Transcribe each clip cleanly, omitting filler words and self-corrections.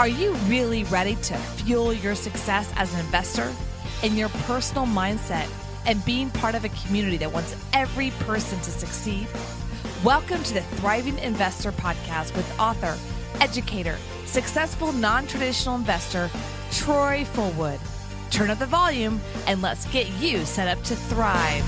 Are you really ready to fuel your success as an investor in your personal mindset and being part of a community that wants every person to succeed? Welcome to the Thriving Investor Podcast with author, educator, successful non-traditional investor, Troy Fullwood. Turn up the volume and let's get you set up to thrive.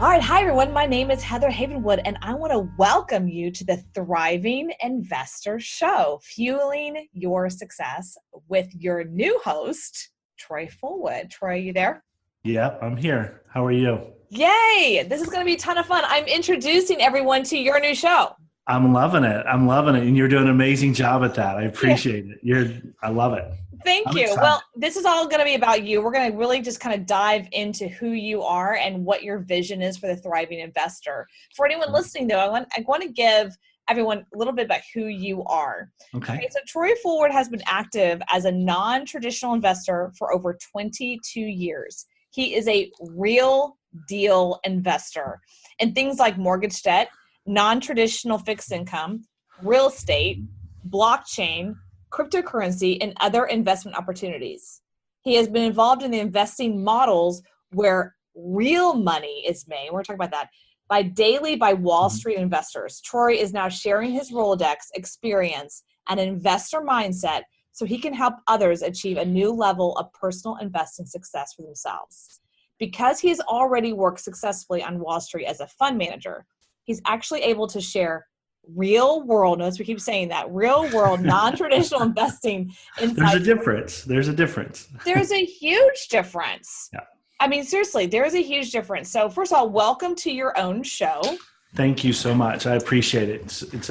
All right. Hi, everyone. My name is Heather Havenwood, and I want to welcome you to the Thriving Investor Show, fueling your success with your new host, Troy Fullwood. Troy, you there? Yeah, I'm here. How are you? Yay. This is going to be a ton of fun. I'm introducing everyone to your new show. I'm loving it. And you're doing an amazing job at that. I appreciate it. I love it. Thank you. Well, this is all going to be about you. We're going to really just kind of dive into who you are and what your vision is for the Thriving Investor. For anyone listening, though, I want to give everyone a little bit about who you are. Okay. So Troy Fullwood has been active as a non-traditional investor for over 22 years. He is a real deal investor in things like mortgage debt, non-traditional fixed income, real estate, blockchain, cryptocurrency, and other investment opportunities. He has been involved in the investing models where real money is made. We're talking about that by Wall Street investors. Troy is now sharing his Rolodex experience and investor mindset so he can help others achieve a new level of personal investing success for themselves. Because he has already worked successfully on Wall Street as a fund manager, he's actually able to share real world, notice we keep saying that, real world, non-traditional investing insights. There's a difference. There's a huge difference. Yeah. I mean, seriously, there is a huge difference. So first of all, welcome to your own show. Thank you so much. I appreciate it.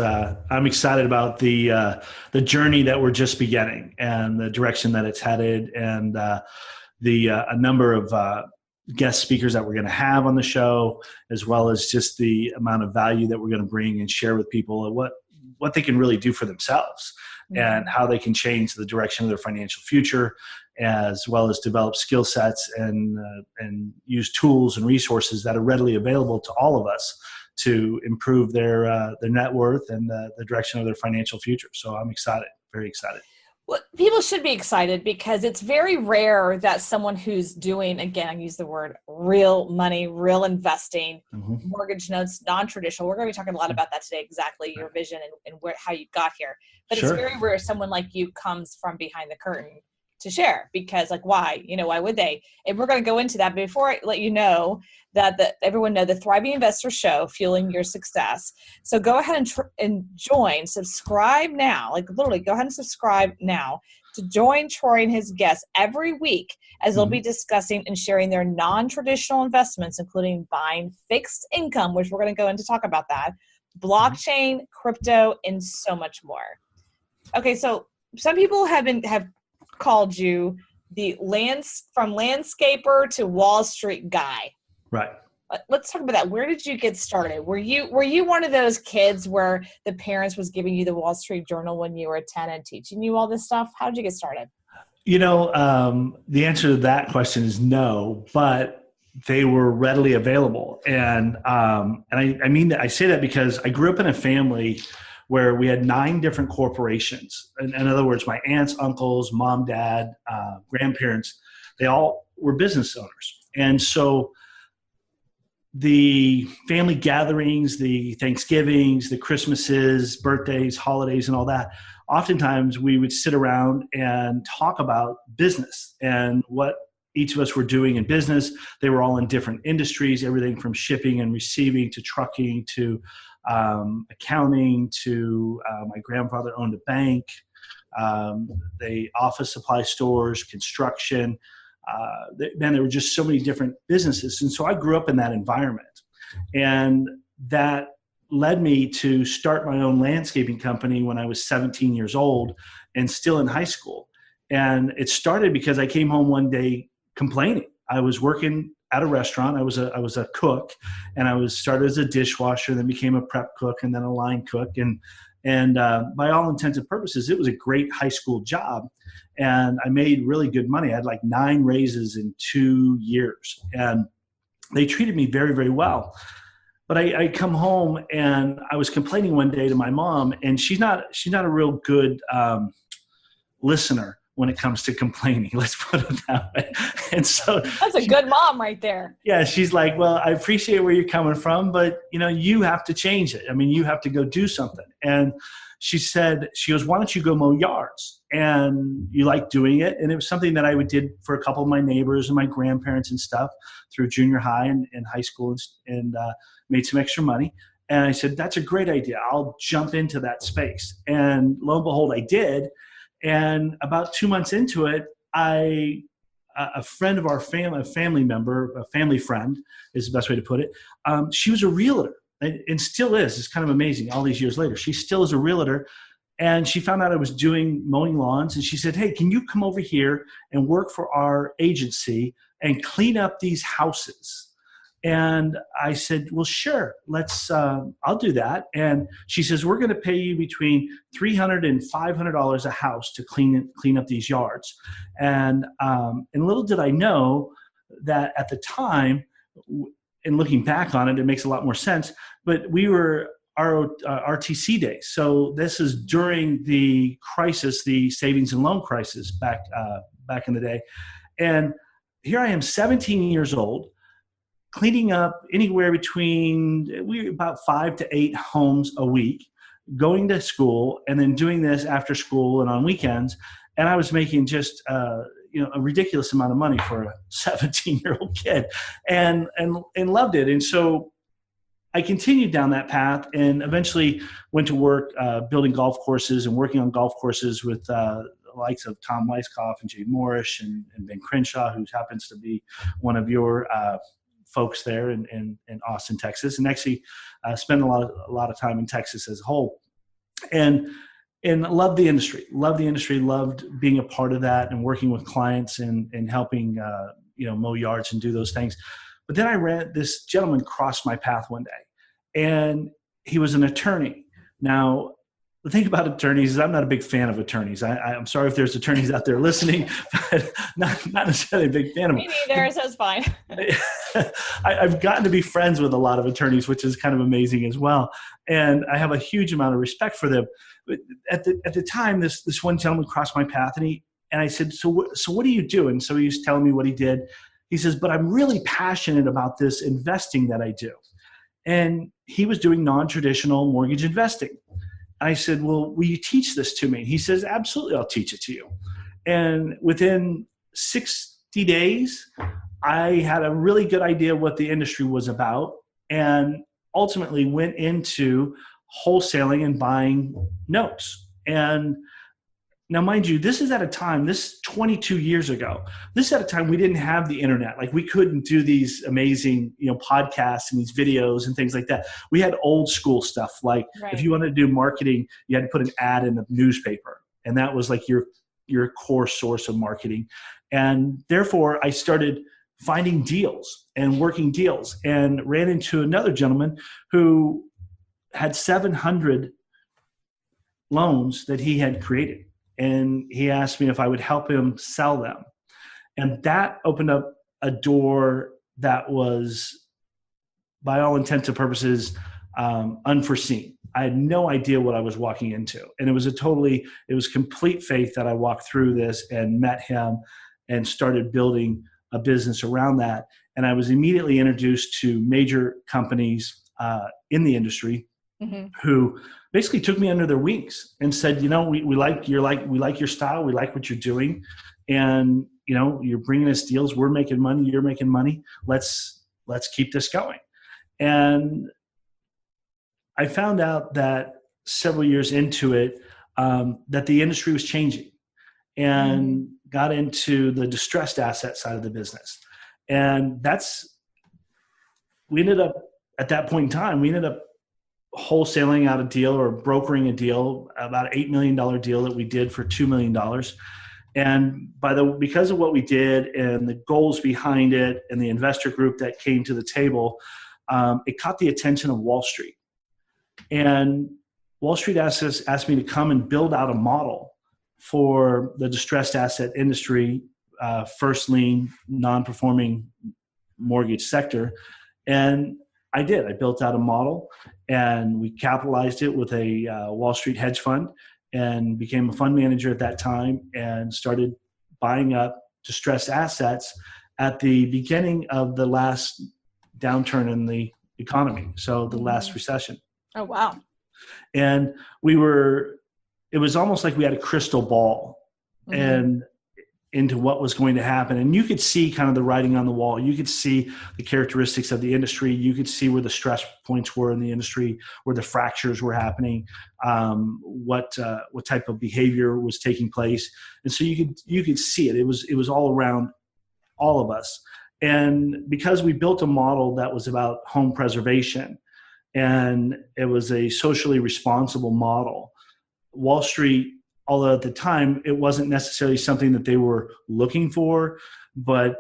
I'm excited about the journey that we're just beginning and the direction that it's headed, and a number of guest speakers that we're going to have on the show, as well as just the amount of value that we're going to bring and share with people and what they can really do for themselves and how they can change the direction of their financial future, as well as develop skill sets and use tools and resources that are readily available to all of us to improve their net worth and the direction of their financial future. So I'm excited, very excited. Well, people should be excited because it's very rare that someone who's doing, again, I use the word real money, real investing, mortgage notes, non-traditional. We're going to be talking a lot about that today, exactly your vision and how you got here. But It's very rare someone like you comes from behind the curtain to share, because why? Why would they? And we're going to go into that. But before I let you know that everyone know the Thriving Investor Show, fueling your success. So go ahead and subscribe now. Literally, go ahead and subscribe now to join Troy and his guests every week as they'll be discussing and sharing their non-traditional investments, including buying fixed income, which we're going to go into talk about that, blockchain, crypto, and so much more. Okay, so some people have called you from landscaper to Wall Street guy. Right. Let's talk about that. Where did you get started? Were you one of those kids where the parents was giving you the Wall Street Journal when you were 10 and teaching you all this stuff? How did you get started? The answer to that question is no, but they were readily available. And I say that because I grew up in a family where we had 9 different corporations. In other words, my aunts, uncles, mom, dad, grandparents, they all were business owners. And so the family gatherings, the Thanksgivings, the Christmases, birthdays, holidays, and all that, oftentimes we would sit around and talk about business and what each of us were doing in business. They were all in different industries, everything from shipping and receiving to trucking to accounting to my grandfather owned a bank, the office supply stores, construction. There were just so many different businesses. And so I grew up in that environment. And that led me to start my own landscaping company when I was 17 years old and still in high school. And it started because I came home one day complaining. I was working at a restaurant. I was a cook, and I started as a dishwasher, then became a prep cook, and then a line cook. And by all intents and purposes, it was a great high school job. And I made really good money. I had 9 raises in 2 years. And they treated me very, very well. But I come home and I was complaining one day to my mom, and she's not a real good listener when it comes to complaining. Let's put it that way. And so that's a good mom right there. Yeah, she's like, well, I appreciate where you're coming from, but you have to change it. I mean, you have to go do something. And she goes, why don't you go mow yards? And you like doing it. And it was something that I did for a couple of my neighbors and my grandparents and stuff through junior high and high school, and made some extra money. And I said, that's a great idea. I'll jump into that space. And lo and behold, I did. And about 2 months into it, a friend of our family, a family friend is the best way to put it. She was a realtor and still is. It's kind of amazing all these years later. She still is a realtor. And she found out I was doing mowing lawns. And she said, hey, can you come over here and work for our agency and clean up these houses? And I said, well, sure, I'll do that. And she says, we're going to pay you between $300 and $500 a house to clean up these yards. And little did I know that at the time, and looking back on it, it makes a lot more sense, but we were RTC days. So this is during the crisis, the savings and loan crisis back in the day. And here I am, 17 years old, cleaning up anywhere between about 5 to 8 homes a week, going to school, and then doing this after school and on weekends. And I was making just a ridiculous amount of money for a 17-year-old kid, and loved it. And so I continued down that path and eventually went to work building golf courses and working on golf courses with the likes of Tom Weiskopf and Jay Morrish and Ben Crenshaw, who happens to be one of your folks there in Austin, Texas, and actually spent a lot of time in Texas as a whole, and loved the industry, loved being a part of that and working with clients and helping mow yards and do those things. But then this gentleman crossed my path one day, and he was an attorney. Now, the thing about attorneys is I'm not a big fan of attorneys. I'm sorry if there's attorneys out there listening, but not necessarily a big fan of them. Me neither, so it's fine. I've gotten to be friends with a lot of attorneys, which is kind of amazing as well. And I have a huge amount of respect for them. But at the time, this one gentleman crossed my path, and I said, so what do you do? And so he was telling me what he did. He says, but I'm really passionate about this investing that I do. And he was doing non-traditional mortgage investing. I said, well, will you teach this to me? He says, absolutely, I'll teach it to you. And within 60 days, I had a really good idea what the industry was about, and ultimately went into wholesaling and buying notes. And now, mind you, this is at a time, this 22 years ago, this is at a time we didn't have the internet. Like, we couldn't do these amazing, podcasts and these videos and things like that. We had old school stuff. Like, right. If you wanted to do marketing, you had to put an ad in the newspaper. And that was like your core source of marketing. And therefore I started finding deals and working deals, and ran into another gentleman who had 700 loans that he had created. And he asked me if I would help him sell them. And that opened up a door that was, by all intents and purposes, unforeseen. I had no idea what I was walking into. And it was complete faith that I walked through this and met him and started building a business around that. And I was immediately introduced to major companies in the industry, mm-hmm. who basically took me under their wings and said, we like your style. We like what you're doing. And, you're bringing us deals. We're making money. You're making money. Let's keep this going. And I found out that several years into it, that the industry was changing, and got into the distressed asset side of the business. And we ended up at that point in time, wholesaling out a deal or brokering a deal, about $8 million deal that we did for $2 million. And because of what we did and the goals behind it and the investor group that came to the table, it caught the attention of Wall Street. And Wall Street asked me to come and build out a model for the distressed asset industry, first lien, non-performing mortgage sector. And I did. I built out a model, and we capitalized it with a Wall Street hedge fund, and became a fund manager at that time, and started buying up distressed assets at the beginning of the last downturn in the economy. So the last recession. Oh, wow. And it was almost like we had a crystal ball and into what was going to happen. And you could see kind of the writing on the wall. You could see the characteristics of the industry. You could see where the stress points were in the industry, where the fractures were happening, what type of behavior was taking place. And so you could see it. It was all around all of us. And because we built a model that was about home preservation, and it was a socially responsible model, Wall Street, although at the time it wasn't necessarily something that they were looking for, but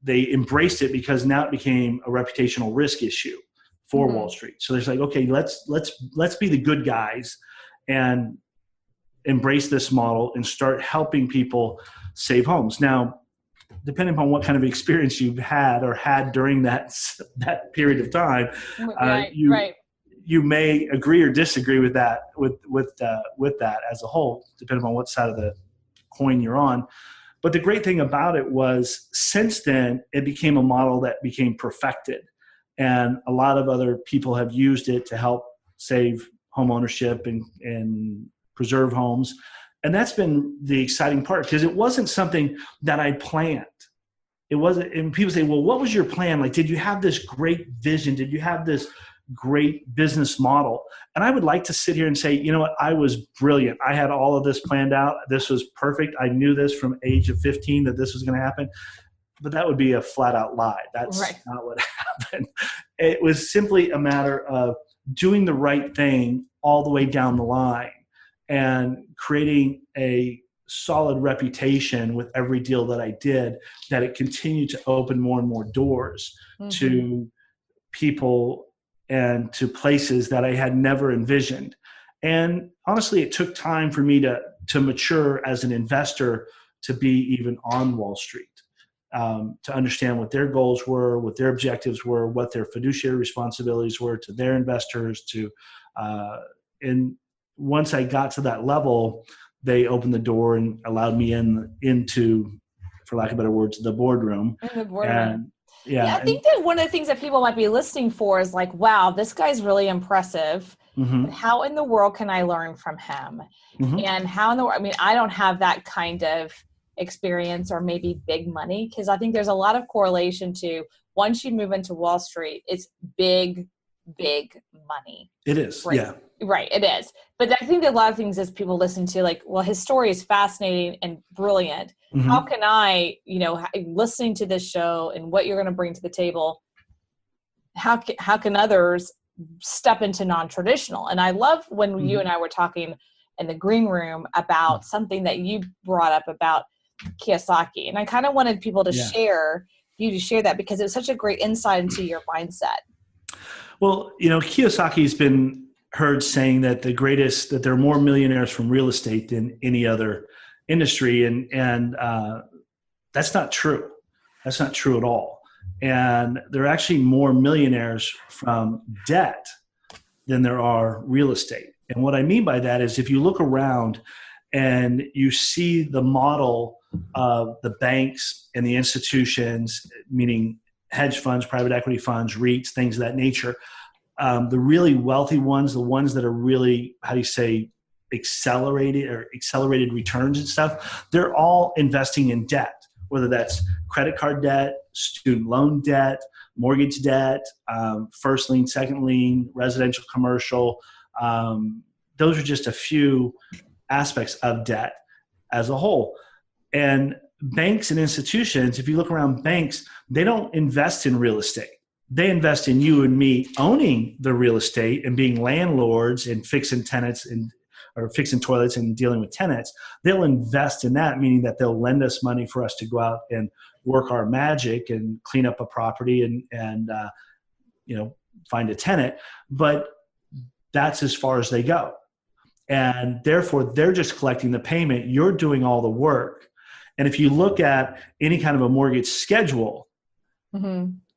they embraced it because now it became a reputational risk issue for Wall Street. So there's like, okay, let's be the good guys and embrace this model and start helping people save homes. Now, depending upon what kind of experience you've had or had during that period of time, you may agree or disagree with that with that as a whole, depending on what side of the coin you're on. But the great thing about it was, since then, it became a model that became perfected, and a lot of other people have used it to help save home ownership and preserve homes. And that's been the exciting part, because it wasn't something that I planned. It wasn't, and people say, well, what was your plan? Like, did you have this great vision? Did you have this great business model? And I would like to sit here and say, you know what, I was brilliant. I had all of this planned out. This was perfect. I knew this from age of 15 that this was going to happen. But that would be a flat out lie. That's not what happened. It was simply a matter of doing the right thing all the way down the line and creating a solid reputation with every deal that I did, that it continued to open more and more doors to people and to places that I had never envisioned. And honestly, it took time for me to mature as an investor, to be even on Wall Street, to understand what their goals were, what their objectives were, what their fiduciary responsibilities were to their investors. And once I got to that level, they opened the door and allowed me into, for lack of better words, the boardroom. And yeah, I think that one of the things that people might be listening for is like, wow, this guy's really impressive. But how in the world can I learn from him? And how in the world, I mean, I don't have that kind of experience or maybe big money, because I think there's a lot of correlation to, once you move into Wall Street, it's big money. It is. Right. Yeah. Right. It is. But I think that a lot of things as people listen to, like, well, his story is fascinating and brilliant. How can I, listening to this show and what you're going to bring to the table, how can others step into non-traditional? And I love when you and I were talking in the green room about something that you brought up about Kiyosaki. And I kind of wanted people to share that, because it was such a great insight into your mindset. Well, Kiyosaki's been heard saying that that there are more millionaires from real estate than any other industry. And that's not true. That's not true at all. And there are actually more millionaires from debt than there are real estate. And what I mean by that is, if you look around and you see the model of the banks and the institutions, meaning hedge funds, private equity funds, REITs, things of that nature, the really wealthy ones, the ones that are really, accelerated returns and stuff, they're all investing in debt, whether that's credit card debt, student loan debt, mortgage debt, first lien, second lien, residential, commercial. Those are just a few aspects of debt as a whole. And banks and institutions, if you look around, banks, they don't invest in real estate. They invest in you and me owning the real estate and being landlords and fixing tenants or fixing toilets and dealing with tenants. They'll invest in that, meaning that they'll lend us money for us to go out and work our magic and clean up a property and find a tenant. But that's as far as they go. And therefore, they're just collecting the payment. You're doing all the work. And if you look at any kind of a mortgage schedule,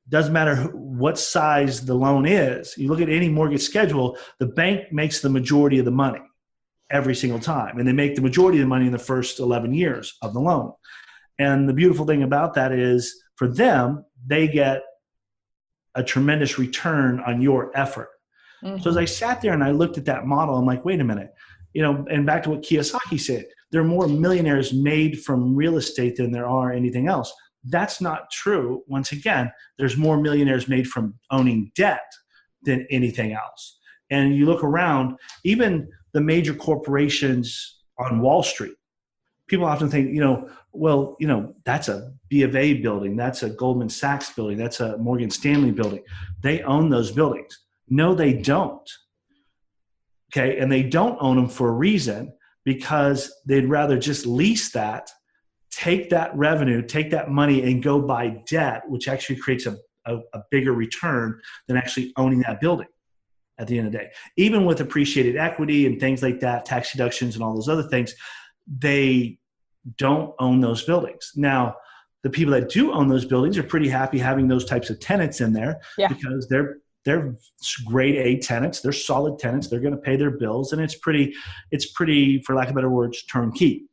doesn't matter what size the loan is. You look at any mortgage schedule, the bank makes the majority of the money every single time. And they make the majority of the money in the first 11 years of the loan. And the beautiful thing about that is for them, they get a tremendous return on your effort. So as I sat there and I looked at that model, I'm like, wait a minute, and back to what Kiyosaki said, there are more millionaires made from real estate than there are anything else. That's not true. Once again, there's more millionaires made from owning debt than anything else. And you look around, even the major corporations on Wall Street, people often think, that's a B of A building, that's a Goldman Sachs building, that's a Morgan Stanley building. They own those buildings. No, they don't. Okay, and they don't own them for a reason, because they'd rather just lease that, take that revenue, take that money and go buy debt, which actually creates a bigger return than actually owning that building at the end of the day. Even with appreciated equity and things like that, tax deductions and all those other things, they don't own those buildings. Now, the people that do own those buildings are pretty happy having those types of tenants in there because they're grade A tenants. They're solid tenants. They're going to pay their bills, and it's pretty, for lack of better words, turnkey.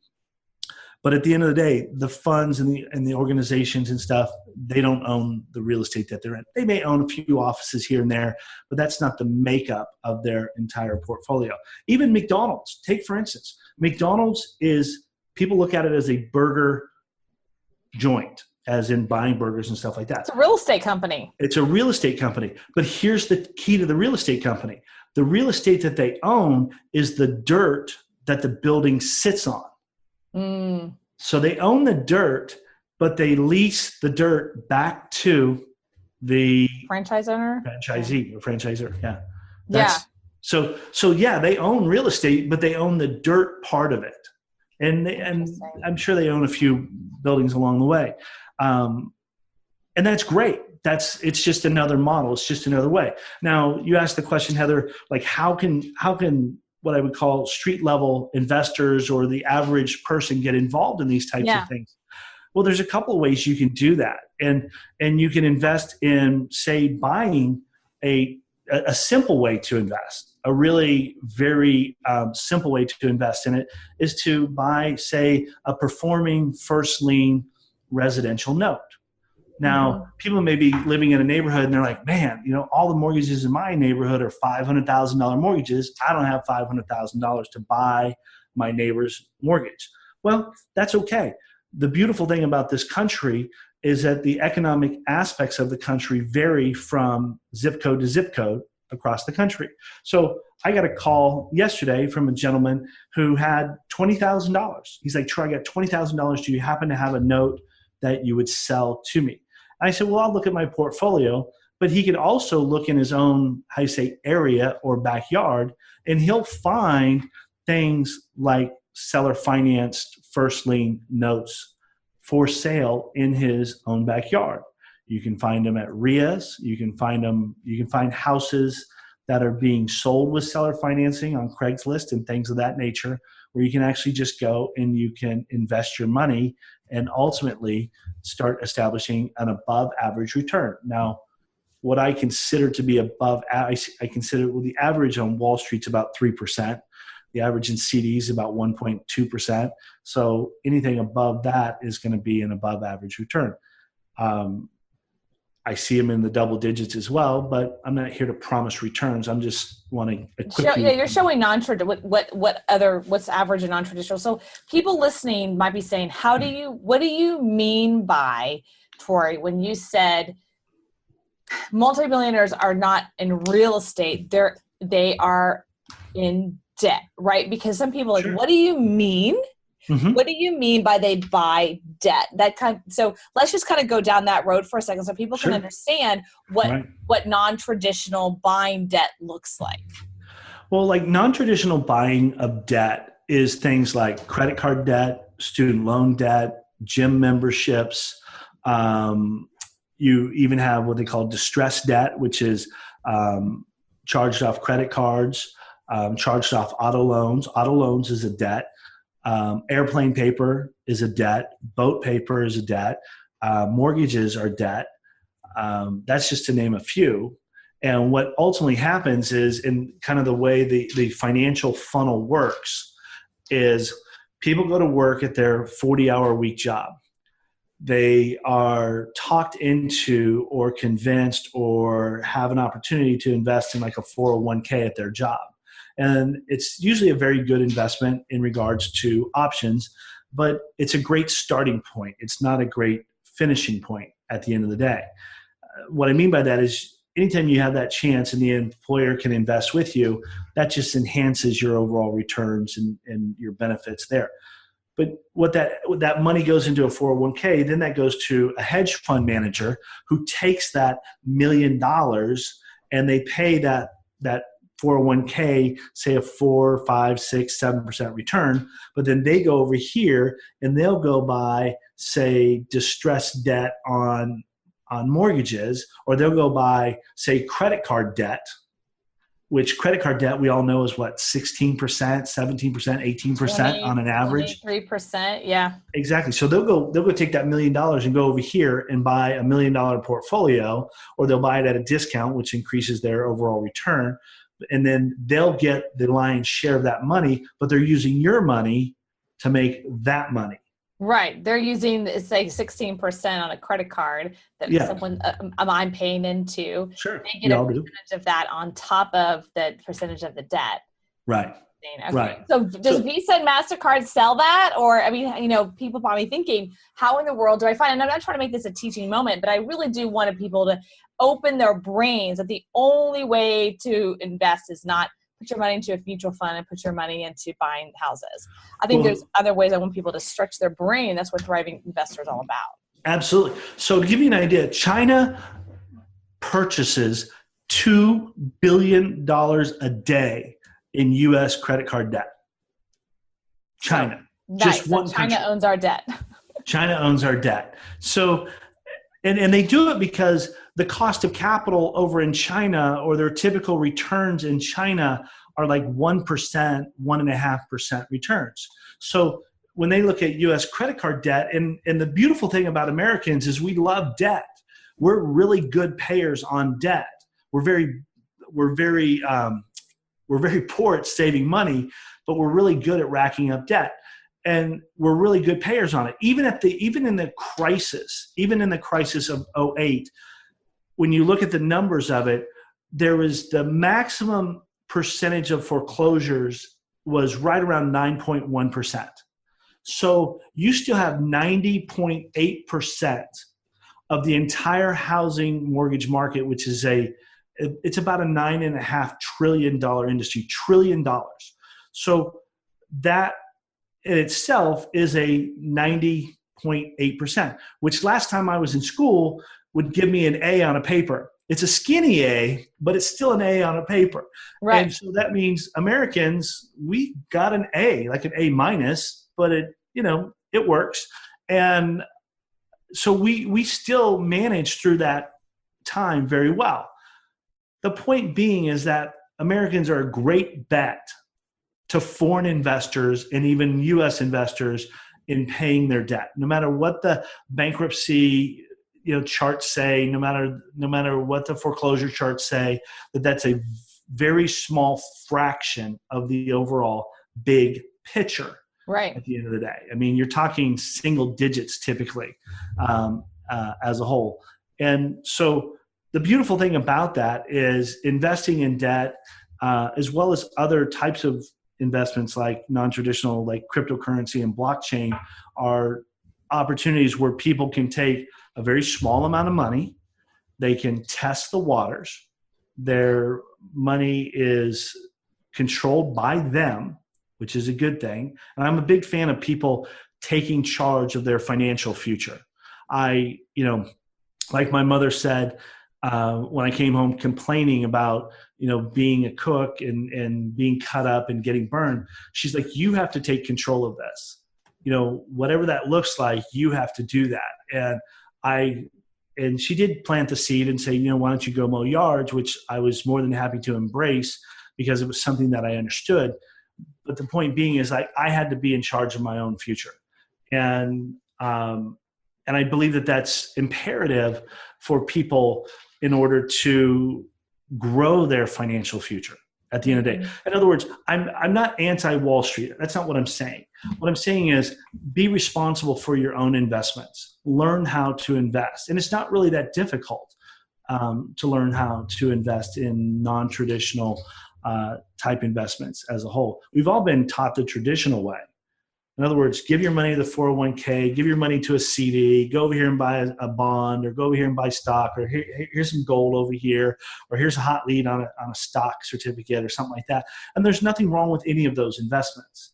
But at the end of the day, the funds and the organizations and stuff, they don't own the real estate that they're in. They may own a few offices here and there, but that's not the makeup of their entire portfolio. Even McDonald's, take for instance, McDonald's is, people look at it as a burger joint, as in buying burgers and stuff like that. It's a real estate company. It's a real estate company. But here's the key to the real estate company. The real estate that they own is the dirt that the building sits on. So they own the dirt, but they lease the dirt back to the franchise owner, franchisee or franchisor. Yeah. So they own real estate, but they own the dirt part of it. And I'm sure they own a few buildings along the way. And that's great. It's just another model. It's just another way. Now, you asked the question, Heather, like how can what I would call street level investors or the average person get involved in these types of things? Well, there's a couple of ways you can do that. And you can invest in, say, buying a simple way to invest. A really very simple way to invest in it is to buy, say, a performing first lien residential note. Now, people may be living in a neighborhood and they're like, man, all the mortgages in my neighborhood are $500,000 mortgages. I don't have $500,000 to buy my neighbor's mortgage. Well, that's okay. The beautiful thing about this country is that the economic aspects of the country vary from zip code to zip code across the country. So I got a call yesterday from a gentleman who had $20,000. He's like, Troy, I got $20,000. Do you happen to have a note that you would sell to me? I said, well, I'll look at my portfolio, but he could also look in his own, area or backyard, and he'll find things like seller financed first lien notes for sale in his own backyard. You can find them at RIAs. You can find houses that are being sold with seller financing on Craigslist and things of that nature, where you can actually just go and you can invest your money and ultimately start establishing an above average return. Now, what I consider to be above, I consider the average on Wall Street's about 3%. The average in CDs is about 1.2%. So anything above that is going to be an above average return. I see them in the double digits as well, but I'm not here to promise returns. I'm just wanting a quick. You're showing non-traditional. What's average and non-traditional? So people listening might be saying, what do you mean by, Tori, when you said multimillionaires are not in real estate? They are in debt, right? Because some people are like, what do you mean? What do you mean by they buy debt? So let's just kind of go down that road for a second so people can understand what non-traditional buying debt looks like. Well, like non-traditional buying of debt is things like credit card debt, student loan debt, gym memberships. You even have what they call distressed debt, which is charged off credit cards, charged off auto loans. Auto loans is a debt. Airplane paper is a debt. Boat paper is a debt. Mortgages are debt. That's just to name a few. And what ultimately happens is, in kind of the way the financial funnel works, is people go to work at their 40-hour-a-week job. They are talked into or convinced or have an opportunity to invest in like a 401k at their job. And it's usually a very good investment in regards to options, but it's a great starting point. It's not a great finishing point at the end of the day. What I mean by that is, anytime you have that chance and the employer can invest with you, that just enhances your overall returns and your benefits there. But what that money goes into a 401k, then that goes to a hedge fund manager who takes that $1 million and they pay that 401k, say a 4, 5, 6, 7% return. But then they go over here and they'll go buy, say, distressed debt on mortgages, or they'll go buy, say, credit card debt, which credit card debt we all know is what, 16%, 17%, 18% on an average. 23%, yeah. Exactly. So they'll go take that $1 million and go over here and buy $1 million portfolio, or they'll buy it at a discount, which increases their overall return. And then they'll get the lion's share of that money, but they're using your money to make that money. Right. They're using, say, 16% on a credit card that someone I'm paying into. Sure. They get a percentage of that on top of the percentage of the debt. Right. Okay. Right. So does Visa and MasterCard sell that? Or, I mean, people probably thinking, how in the world do I find, and I'm not trying to make this a teaching moment, but I really do want people to open their brains that the only way to invest is not put your money into a mutual fund and put your money into buying houses. I think there's other ways I want people to stretch their brain. That's what Thriving Investor is all about. Absolutely. So to give you an idea, China purchases $2 billion a day in U.S. credit card debt. China. Just one country. China owns our debt. China owns our debt. So, and they do it because the cost of capital over in China, or their typical returns in China, are like 1%, 1.5% returns. So when they look at U.S. credit card debt, and the beautiful thing about Americans is we love debt. We're really good payers on debt. We're very poor at saving money, but we're really good at racking up debt. And we're really good payers on it. Even in the crisis of 2008, when you look at the numbers of it, there was the maximum percentage of foreclosures was right around 9.1%. So you still have 90.8% of the entire housing mortgage market, which is it's about a $9.5 trillion industry, $1 trillion. So that in itself is a 90.8%, which last time I was in school would give me an A on a paper. It's a skinny A, but it's still an A on a paper. Right. And so that means Americans, we got an A, like an A minus, but it works. And so we still managed through that time very well. The point being is that Americans are a great bet to foreign investors and even U.S. investors in paying their debt. No matter what the bankruptcy charts say, no matter what the foreclosure charts say, that's a very small fraction of the overall big picture. Right. At the end of the day, I mean, you're talking single digits typically as a whole. And so the beautiful thing about that is investing in debt, as well as other types of investments like non-traditional, like cryptocurrency and blockchain, are opportunities where people can take a very small amount of money. They can test the waters. Their money is controlled by them, which is a good thing. And I'm a big fan of people taking charge of their financial future. Like my mother said, when I came home complaining about, being a cook and being cut up and getting burned, she's like, you have to take control of this. Whatever that looks like, you have to do that. And she did plant the seed and say, why don't you go mow yards, which I was more than happy to embrace because it was something that I understood. But the point being is I had to be in charge of my own future. And And I believe that that's imperative for people in order to grow their financial future at the end of the day. In other words, I'm not anti-Wall Street. That's not what I'm saying. What I'm saying is be responsible for your own investments. Learn how to invest. And it's not really that difficult to learn how to invest in non-traditional type investments as a whole. We've all been taught the traditional way. In other words, give your money to the 401k, give your money to a CD, go over here and buy a bond, or go over here and buy stock, or here's some gold over here, or here's a hot lead on a stock certificate or something like that. And there's nothing wrong with any of those investments.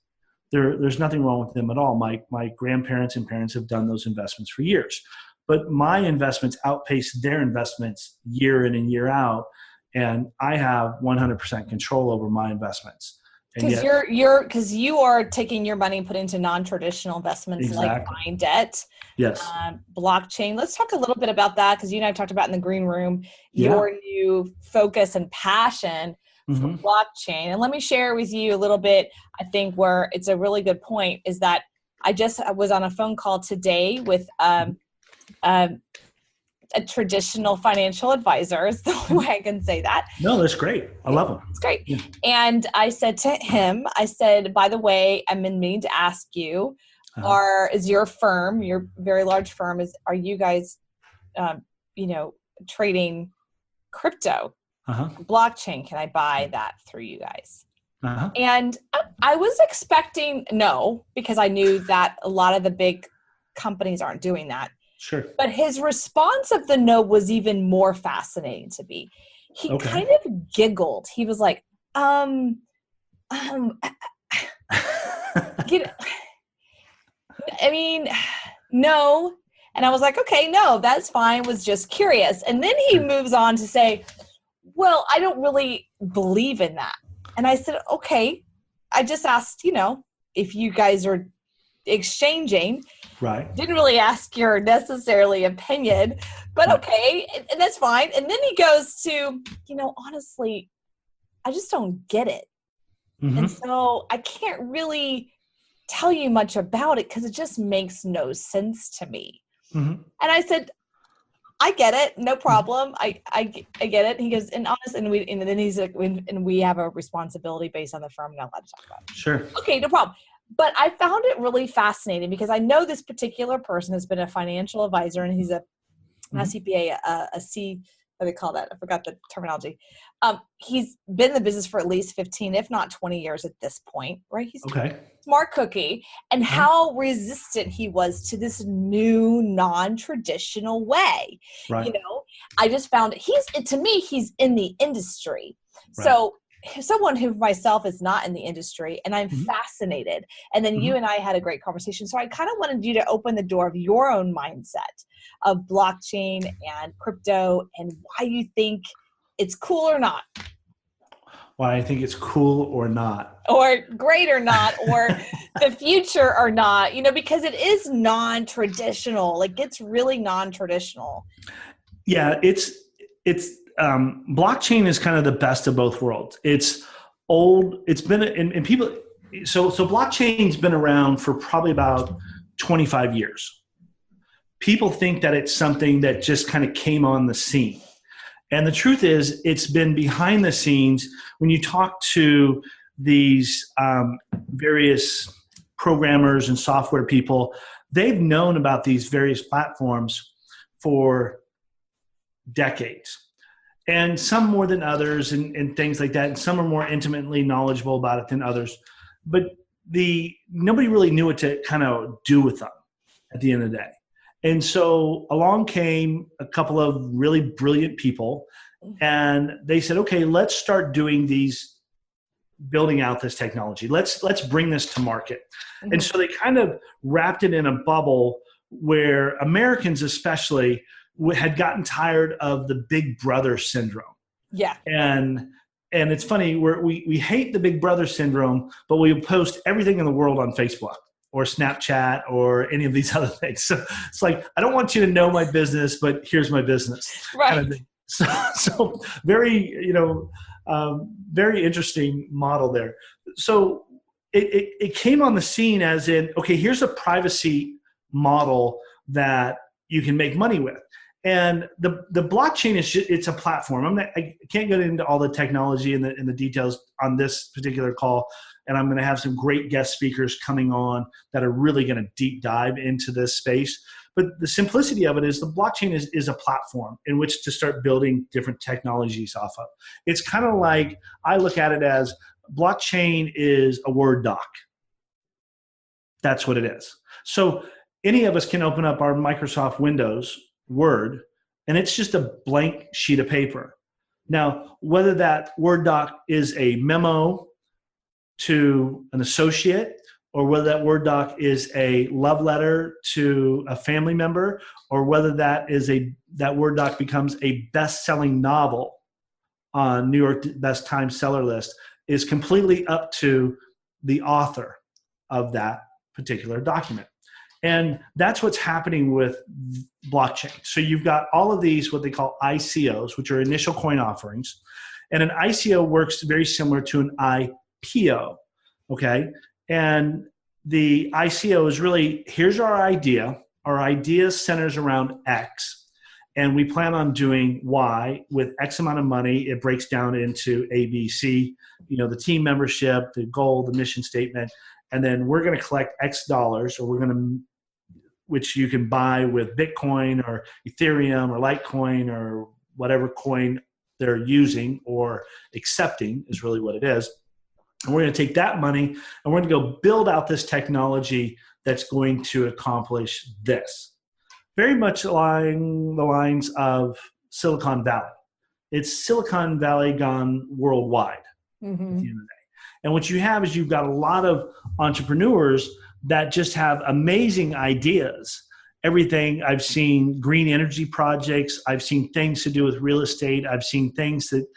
There's nothing wrong with them at all. My grandparents and parents have done those investments for years. But my investments outpace their investments year in and year out, and I have 100% control over my investments. Because you are taking your money and putting into non-traditional investments like buying debt, blockchain. Let's talk a little bit about that, because you and I talked about in the green room your new focus and passion for blockchain. And let me share with you a little bit. I think where it's a really good point is that I was on a phone call today with a traditional financial advisor is the only way I can say that. No, that's great. I love them. It's great. Yeah. And I said to him, by the way, I'm in meaning to ask you, is your firm, your very large firm, are you guys, trading crypto, blockchain? Can I buy that through you guys? And I was expecting no, because I knew that a lot of the big companies aren't doing that. Sure. But his response of the no was even more fascinating to me. He kind of giggled. He was like, I mean, no. And I was like, okay, no, that's fine. Was just curious. And then he moves on to say, well, I don't really believe in that. And I said, okay, I just asked, if you guys are exchanging. Right. Didn't really ask your necessarily opinion, but okay, and that's fine. And then he goes to, honestly, I just don't get it. And so I can't really tell you much about it because it just makes no sense to me. And I said, I get it. No problem. I get it. And he goes, and then he's like, and we have a responsibility based on the firm. I'm not allowed to talk about it. Sure. Okay, no problem. But I found it really fascinating because I know this particular person has been a financial advisor, and he's a CPA, a C, what do they call that? I forgot the terminology. He's been in the business for at least 15, if not 20 years at this point, right? He's a smart cookie. And how resistant he was to this new non-traditional way. Right. I just found he's in the industry. Right. So someone who myself is not in the industry, and I'm fascinated. And then you and I had a great conversation. So I kind of wanted you to open the door of your own mindset of blockchain and crypto and why you think it's cool or not. Why I think it's cool or not. Or great or not, or the future or not, because it is non-traditional. Like it's really non-traditional. Yeah, it's blockchain is kind of the best of both worlds. It's old. It's been and people. So blockchain's been around for probably about 25 years. People think that it's something that just kind of came on the scene, and the truth is, it's been behind the scenes. When you talk to these various programmers and software people, they've known about these various platforms for decades. And some more than others and things like that. And some are more intimately knowledgeable about it than others. But nobody really knew what to kind of do with them at the end of the day. And so along came a couple of really brilliant people, and they said, okay, let's start building out this technology. Let's bring this to market. And so they kind of wrapped it in a bubble where Americans especially had gotten tired of the big brother syndrome. Yeah. And it's funny, we hate the big brother syndrome, but we post everything in the world on Facebook or Snapchat or any of these other things. So it's like, I don't want you to know my business, but here's my business. Right. Kind of thing. So very, very interesting model there. So it came on the scene as in, okay, here's a privacy model that you can make money with. And the blockchain it's a platform. I can't get into all the technology and the details on this particular call. And I'm going to have some great guest speakers coming on that are really going to deep dive into this space. But the simplicity of it is the blockchain is a platform in which to start building different technologies off of. It's kind of like, I look at it as blockchain is a Word doc. That's what it is. So any of us can open up our Microsoft Windows Word, and it's just a blank sheet of paper. Now, whether that Word doc is a memo to an associate, or whether that Word doc is a love letter to a family member, or whether that Word doc becomes a best-selling novel on New York Best Times seller list, is completely up to the author of that particular document. And that's what's happening with blockchain. So you've got all of these, what they call ICOs, which are initial coin offerings. And an ICO works very similar to an IPO, okay? And the ICO is really, here's our idea. Our idea centers around X, and we plan on doing Y with X amount of money. It breaks down into A, B, C, the team membership, the goal, the mission statement. And then we're going to collect X dollars, or which you can buy with Bitcoin or Ethereum or Litecoin or whatever coin they're using or accepting is really what it is. And we're going to take that money and we're going to go build out this technology that's going to accomplish this. Very much along the lines of Silicon Valley. It's Silicon Valley gone worldwide at the end of the day. And what you have is you've got a lot of entrepreneurs that just have amazing ideas. Everything, I've seen green energy projects. I've seen things to do with real estate. I've seen things that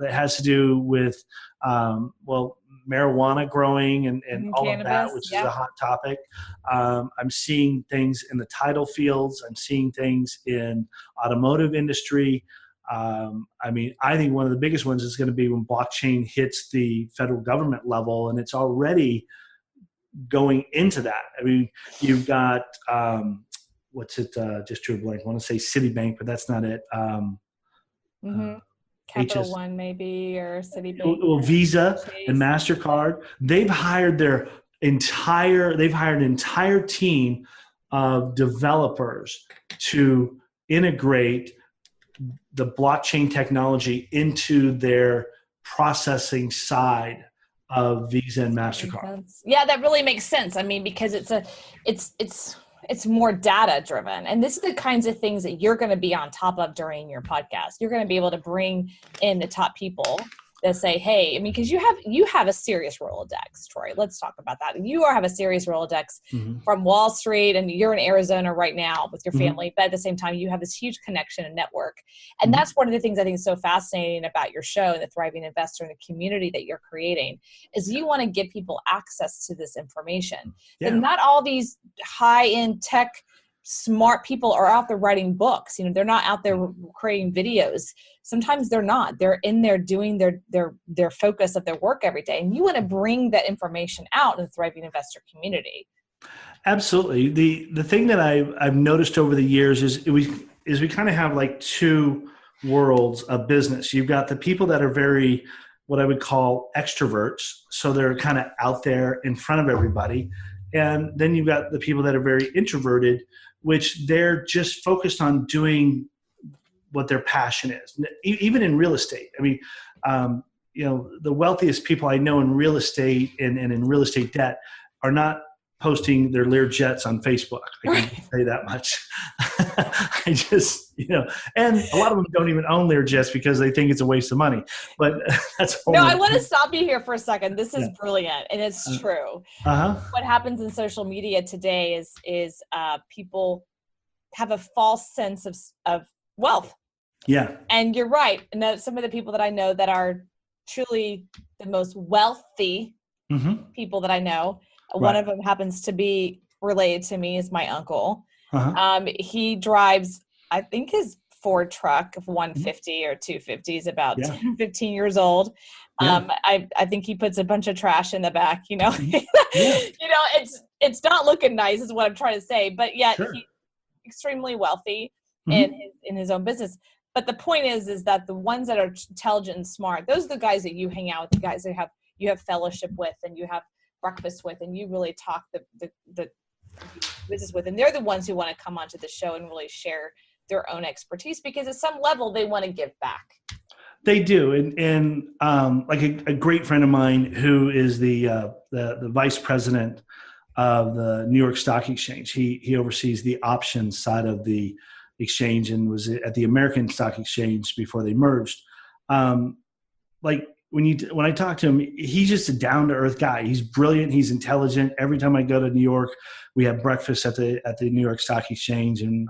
has to do with, marijuana growing and all cannabis, of that, which is a hot topic. I'm seeing things in the title fields. I'm seeing things in automotive industry. I think one of the biggest ones is going to be when blockchain hits the federal government level, and it's already going into that. I mean, you've got, just drew a blank. I want to say Citibank, but that's not it. Capital One maybe, or Citibank. Well, Visa and MasterCard, they've hired an entire team of developers to integrate the blockchain technology into their processing side of Visa and MasterCard. Yeah, that really makes sense. I mean, because it's more data driven. And this is the kinds of things that you're going to be on top of during your podcast. You're going to be able to bring in the top people that say, hey, I mean, because you have a serious Rolodex, Troy. Let's talk about that. You have a serious Rolodex from Wall Street, and you're in Arizona right now with your family, but at the same time, you have this huge connection and network. And that's one of the things I think is so fascinating about your show and the Thriving Investor and the community that you're creating, is you want to give people access to this information. Yeah. And not all these high-end tech smart people are out there writing books. They're not out there creating videos. Sometimes they're not. They're in there doing their focus of their work every day. And you want to bring that information out in the Thriving Investor community. Absolutely. The thing that I've noticed over the years is we kind of have like two worlds of business. You've got the people that are very, what I would call extroverts. So they're kind of out there in front of everybody. And then you've got the people that are very introverted, which they're just focused on doing what their passion is. Even in real estate. I mean, the wealthiest people I know in real estate and in real estate debt are not posting their Lear jets on Facebook. I can say that much. I just, and a lot of them don't even own Lear jets because they think it's a waste of money. But that's no. I want to stop you here for a second. This is brilliant, and it's true. What happens in social media today is people have a false sense of wealth. Yeah, and you're right. And some of the people that I know that are truly the most wealthy people that I know. One of them happens to be related to me, is my uncle. He drives, I think his Ford truck of 150 or 250 is about 10, 15 years old. I think he puts a bunch of trash in the back, it's not looking nice is what I'm trying to say. But yet extremely wealthy Mm-hmm. in his own business. But the point is that the ones that are intelligent and smart, those are the guys that you hang out with, the guys that you have fellowship with and you have breakfast with and you really talk the business with. And they're the ones who want to come onto the show and really share their own expertise, because at some level they want to give back. They do. And like a great friend of mine who is the vice president of the New York Stock Exchange. He oversees the options side of the exchange and was at the American Stock Exchange before they merged. Like when I talk to him, he's just a down to earth guy. He's brilliant. He's intelligent. Every time I go to New York, we have breakfast at the New York Stock Exchange, and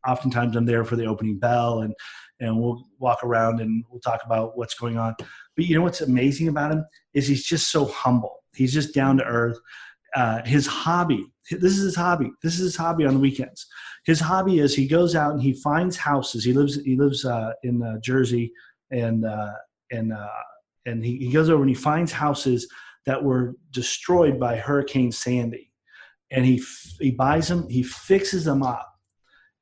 oftentimes I'm there for the opening bell, and we'll walk around and we'll talk about what's going on. But you know what's amazing about him is he's just so humble. He's just down to earth. His hobby, this is his hobby on the weekends. His hobby is he goes out and he finds houses. He lives in Jersey, and he goes over and he finds houses that were destroyed by Hurricane Sandy, and he buys them, he fixes them up,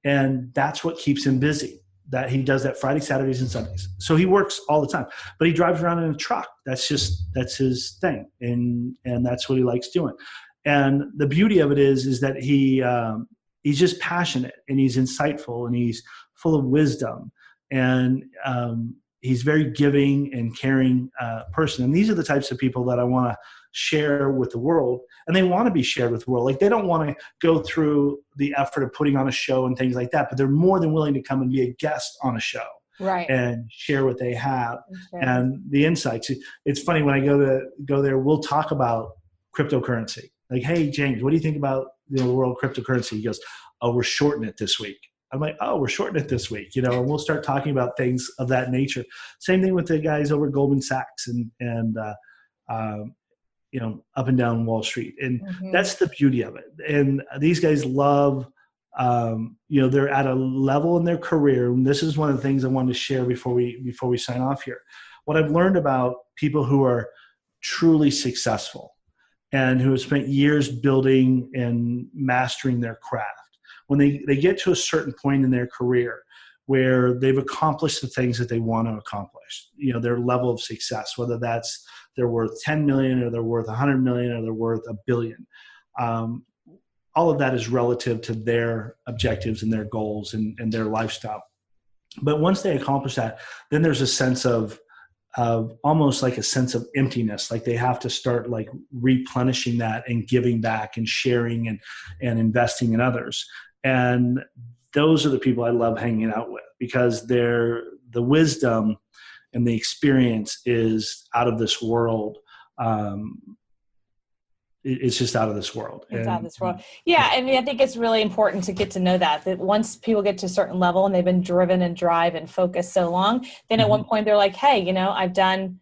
and that's what keeps him busy. That he does that Friday, Saturdays, and Sundays. So he works all the time, but he drives around in a truck. That's his thing. And that's what he likes doing. And the beauty of it is that he's just passionate, and he's insightful, and he's full of wisdom, and he's very giving and caring person. And these are the types of people that I want to share with the world, and they want to be shared with the world. Like, they don't want to go through the effort of putting on a show and things like that, but they're more than willing to come and be a guest on a show, right, and share what they have and the insights. It's funny, when I go there, we'll talk about cryptocurrency. Like, hey, James, what do you think about the world cryptocurrency? He goes, oh, we're shorting it this week. I'm like, oh, we're shorting it this week, and we'll start talking about things of that nature. Same thing with the guys over at Goldman Sachs and up and down Wall Street. And that's the beauty of it. And these guys love, they're at a level in their career. And this is one of the things I wanted to share before we sign off here. What I've learned about people who are truly successful and who have spent years building and mastering their craft, when they get to a certain point in their career where they've accomplished the things that they want to accomplish, their level of success, whether that's they're worth 10 million or they're worth 100 million or they're worth $1 billion. All of that is relative to their objectives and their goals and their lifestyle. But once they accomplish that, then there's a sense of almost like a sense of emptiness. Like, they have to start like replenishing that and giving back and sharing and investing in others. And those are the people I love hanging out with, because the wisdom and the experience is out of this world. It's just out of this world. It's out of this world. Yeah. I mean, I think it's really important to get to know that once people get to a certain level and they've been driven and drive and focused so long, then at one point they're like, hey, I've done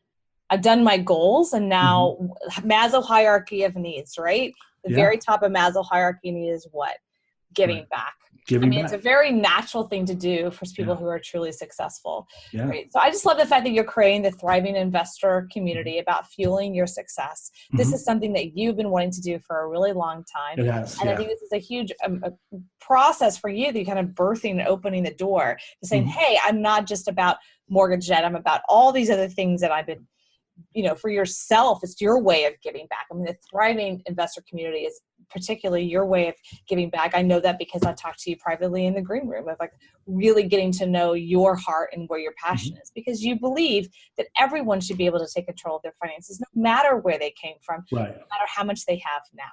my goals, and now Maslow hierarchy of needs, right? The very top of Maslow hierarchy need is what? Giving back. It's a very natural thing to do for people who are truly successful. Yeah. Right? So I just love the fact that you're creating the Thriving Investor community about fueling your success. This is something that you've been wanting to do for a really long time. It has, and I think this is a huge process for you, that you're kind of birthing and opening the door to saying, hey, I'm not just about mortgage debt. I'm about all these other things that I've been, for yourself. It's your way of giving back. I mean, the Thriving Investor community is particularly your way of giving back. I know that because I talked to you privately in the green room, of like really getting to know your heart and where your passion is, because you believe that everyone should be able to take control of their finances, no matter where they came from, no matter how much they have now.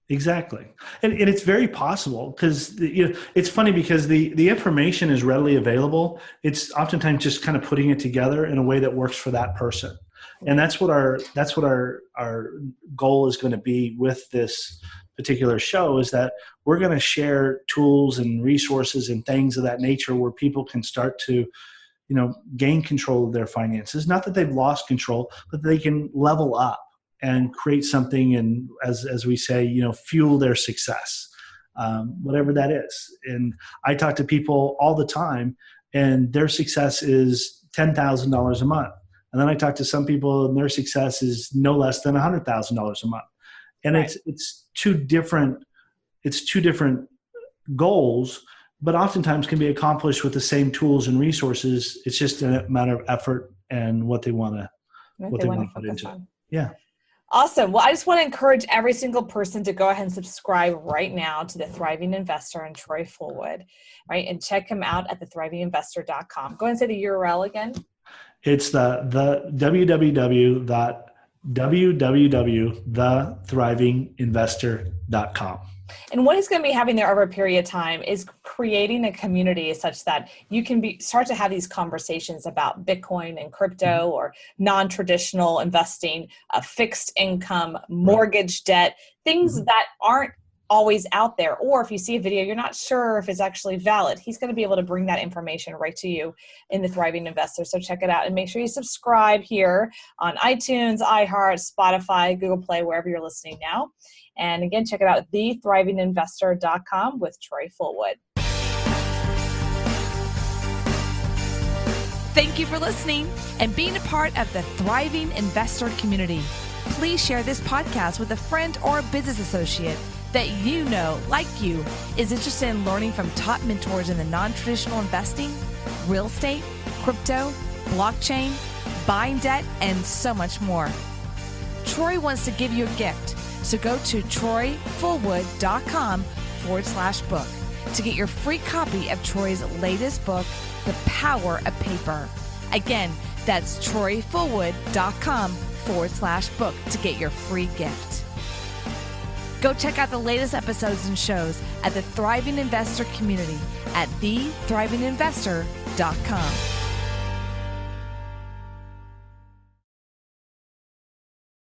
Exactly. And it's very possible, because it's funny, because the information is readily available. It's oftentimes just kind of putting it together in a way that works for that person. And that's what our goal is going to be with this particular show, is that we're going to share tools and resources and things of that nature where people can start to, gain control of their finances. Not that they've lost control, but they can level up and create something, and as we say, fuel their success, whatever that is. And I talk to people all the time, and their success is $10,000 a month. And then I talk to some people, and their success is no less than $100,000 a month. And it's two different goals, but oftentimes can be accomplished with the same tools and resources. It's just a matter of effort and what they want to put into it. Yeah. Awesome. Well, I just want to encourage every single person to go ahead and subscribe right now to the Thriving Investor and Troy Fullwood, right? And check him out at thethriving.investor.com. Go ahead and say the URL again. It's the www.thethriving.investor.com. And what he's going to be having there over a period of time is creating a community such that you can start to have these conversations about Bitcoin and crypto or non-traditional investing, fixed income, mortgage debt, things that aren't always out there. Or if you see a video, you're not sure if it's actually valid. He's going to be able to bring that information right to you in the Thriving Investor. So check it out and make sure you subscribe here on iTunes, iHeart, Spotify, Google Play, wherever you're listening now. And again, check it out at thethriving.investor.com with Troy Fullwood. Thank you for listening and being a part of the Thriving Investor community. Please share this podcast with a friend or a business associate that you know, like you, is interested in learning from top mentors in the non-traditional investing, real estate, crypto, blockchain, buying debt, and so much more. Troy wants to give you a gift, so go to troyfullwood.com/book to get your free copy of Troy's latest book, The Power of Paper. Again, that's troyfullwood.com/book to get your free gift. Go check out the latest episodes and shows at the Thriving Investor community at thethriving.investor.com.